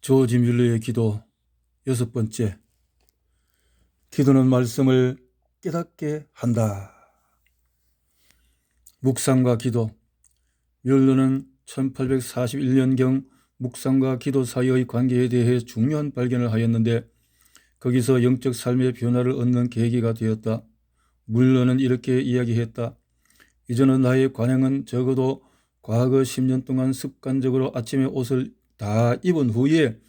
조지 뮬러의 기도 6번째. 기도는 말씀을 깨닫게 한다. 묵상과 기도. 뮬러는 1841년경 묵상과 기도 사이의 관계에 대해 중요한 발견을 하였는데 거기서 영적 삶의 변화를 얻는 계기가 되었다. 뮬러는 이렇게 이야기했다. 이전은 나의 관행은 적어도 과거 10년 동안 습관적으로 아침에 옷을 다 입은 후에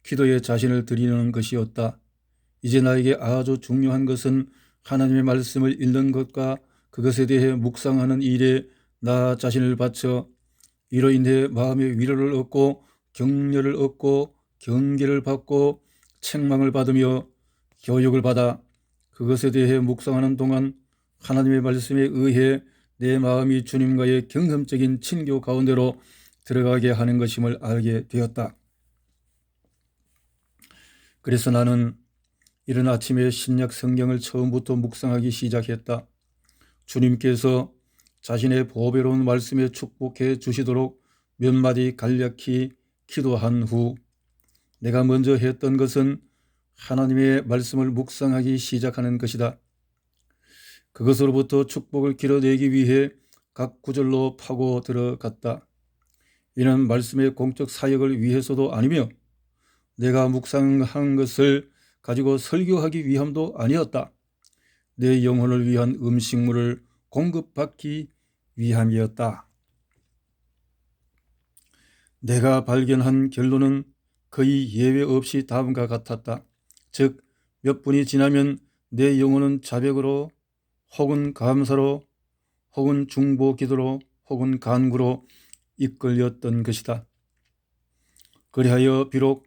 기도에 자신을 드리는 것이었다. 이제 나에게 아주 중요한 것은 하나님의 말씀을 읽는 것과 그것에 대해 묵상하는 일에 나 자신을 바쳐 이로 인해 마음의 위로를 얻고 격려를 얻고 경계를 받고 책망을 받으며 교육을 받아 그것에 대해 묵상하는 동안 하나님의 말씀에 의해 내 마음이 주님과의 경험적인 친교 가운데로 들어가게 하는 것임을 알게 되었다. 그래서 나는 이른 아침에 신약 성경을 처음부터 묵상하기 시작했다. 주님께서 자신의 보배로운 말씀에 축복해 주시도록 몇 마디 간략히 기도한 후 내가 먼저 했던 것은 하나님의 말씀을 묵상하기 시작하는 것이다. 그것으로부터 축복을 길어내기 위해 각 구절로 파고 들어갔다. 이는 말씀의 공적 사역을 위해서도 아니며 내가 묵상한 것을 가지고 설교하기 위함도 아니었다. 내 영혼을 위한 음식물을 공급받기 위함이었다. 내가 발견한 결론은 거의 예외 없이 다음과 같았다. 즉, 몇 분이 지나면 내 영혼은 자백으로 혹은 감사로 혹은 중보 기도로 혹은 간구로 이끌렸던 것이다. 그리하여 비록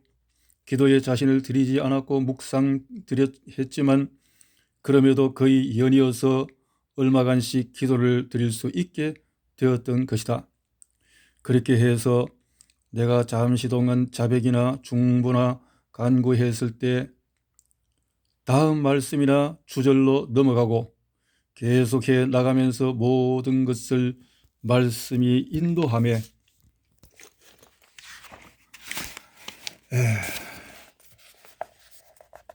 기도에 자신을 드리지 않았고 묵상했지만 그럼에도 거의 연이어서 얼마간씩 기도를 드릴 수 있게 되었던 것이다. 그렇게 해서 내가 잠시 동안 자백이나 중보나 간구했을 때 다음 말씀이나 주절로 넘어가고 계속해 나가면서 모든 것을 말씀이 인도하며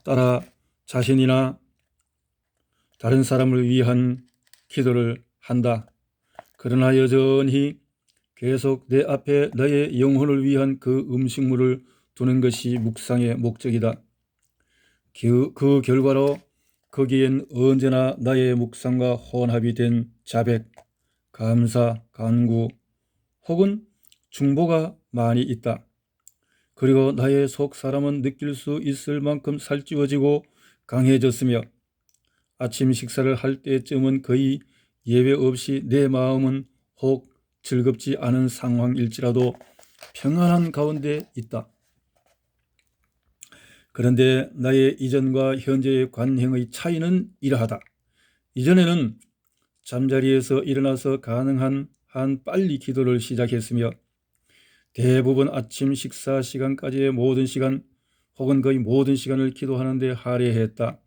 따라 자신이나 다른 사람을 위한 기도를 한다. 그러나 여전히 계속 내 앞에 나의 영혼을 위한 그 음식물을 두는 것이 묵상의 목적이다. 그 결과로 거기엔 언제나 나의 묵상과 혼합이 된 자백, 감사, 간구 혹은 중보가 많이 있다. 그리고 나의 속 사람은 느낄 수 있을 만큼 살찌워지고 강해졌으며 아침 식사를 할 때쯤은 거의 예외 없이 내 마음은 혹 즐겁지 않은 상황일지라도 평안한 가운데 있다. 그런데 나의 이전과 현재의 관행의 차이는 이러하다. 이전에는 잠자리에서 일어나서 가능한 한 빨리 기도를 시작했으며 대부분 아침 식사 시간까지의 모든 시간 혹은 거의 모든 시간을 기도하는 데 할애했다.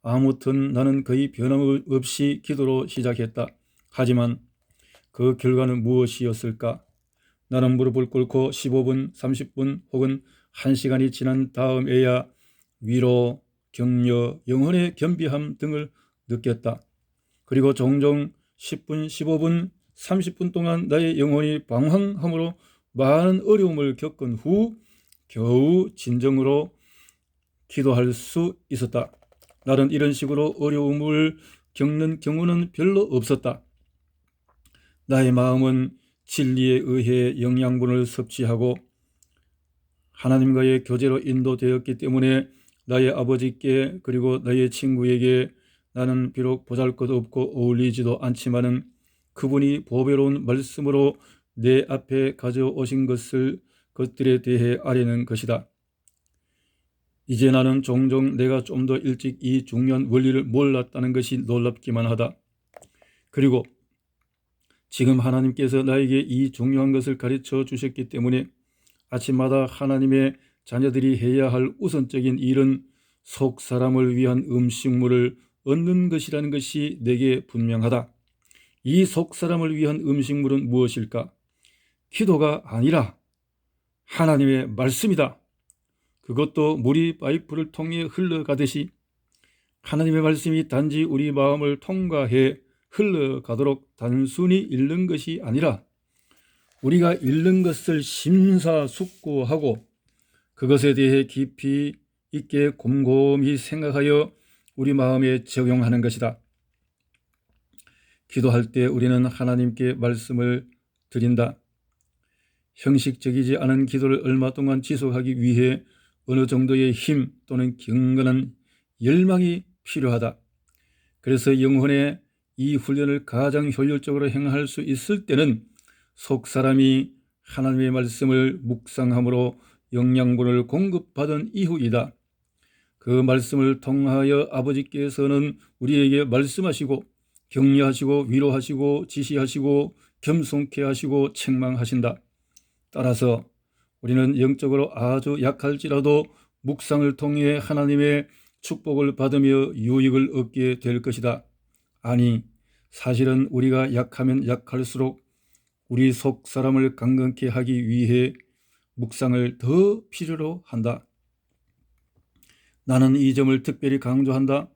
아무튼 나는 거의 변함없이 기도로 시작했다. 하지만 그 결과는 무엇이었을까? 나는 무릎을 꿇고 15분, 30분 혹은 1시간이 지난 다음에야 위로, 격려, 영혼의 겸비함 등을 느꼈다. 그리고 종종 10분, 15분, 30분 동안 나의 영혼이 방황함으로 많은 어려움을 겪은 후 겨우 진정으로 기도할 수 있었다. 나는 이런 식으로 어려움을 겪는 경우는 별로 없었다. 나의 마음은 진리에 의해 영양분을 섭취하고 하나님과의 교제로 인도되었기 때문에 나의 아버지께 그리고 나의 친구에게 나는 비록 보잘것없고 어울리지도 않지만은 그분이 보배로운 말씀으로 내 앞에 가져오신 것들에 대해 아뢰는 것이다. 이제 나는 종종 내가 좀 더 일찍 이 중요한 원리를 몰랐다는 것이 놀랍기만 하다. 그리고 지금 하나님께서 나에게 이 중요한 것을 가르쳐 주셨기 때문에 아침마다 하나님의 자녀들이 해야 할 우선적인 일은 속 사람을 위한 음식물을 얻는 것이라는 것이 내게 분명하다. 이 속 사람을 위한 음식물은 무엇일까? 기도가 아니라 하나님의 말씀이다. 그것도 물이 파이프를 통해 흘러가듯이 하나님의 말씀이 단지 우리 마음을 통과해 흘러가도록 단순히 읽는 것이 아니라 우리가 읽는 것을 심사숙고하고 그것에 대해 깊이 있게 곰곰이 생각하여 우리 마음에 적용하는 것이다. 기도할 때 우리는 하나님께 말씀을 드린다. 형식적이지 않은 기도를 얼마 동안 지속하기 위해 어느 정도의 힘 또는 경건한 열망이 필요하다. 그래서 영혼의 이 훈련을 가장 효율적으로 행할 수 있을 때는 속사람이 하나님의 말씀을 묵상함으로 영양분을 공급받은 이후이다. 그 말씀을 통하여 아버지께서는 우리에게 말씀하시고 격려하시고 위로하시고 지시하시고 겸손케 하시고 책망하신다. 따라서 우리는 영적으로 아주 약할지라도 묵상을 통해 하나님의 축복을 받으며 유익을 얻게 될 것이다. 아니, 사실은 우리가 약하면 약할수록 우리 속 사람을 강건케 하기 위해 묵상을 더 필요로 한다. 나는 이 점을 특별히 강조한다.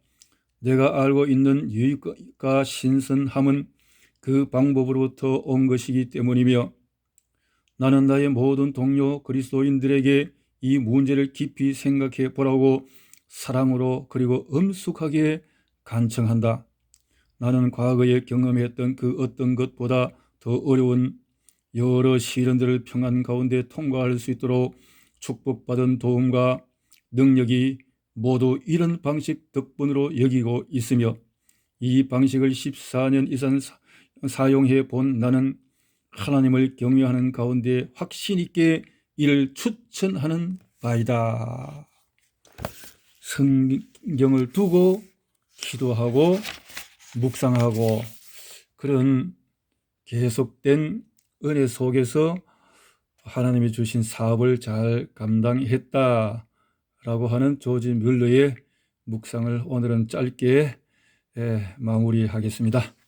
내가 알고 있는 유익과 신선함은 그 방법으로부터 온 것이기 때문이며 나는 나의 모든 동료 그리스도인들에게 이 문제를 깊이 생각해 보라고 사랑으로 그리고 엄숙하게 간청한다. 나는 과거에 경험했던 그 어떤 것보다 더 어려운 여러 시련들을 평안 가운데 통과할 수 있도록 축복받은 도움과 능력이 모두 이런 방식 덕분으로 여기고 있으며 이 방식을 14년 이상 사용해 본 나는 하나님을 경외하는 가운데 확신 있게 이를 추천하는 바이다. 성경을 두고 기도하고 묵상하고 그런 계속된 은혜 속에서 하나님이 주신 사업을 잘 감당했다라고 하는 조지 뮬러의 묵상을 오늘은 짧게 마무리하겠습니다.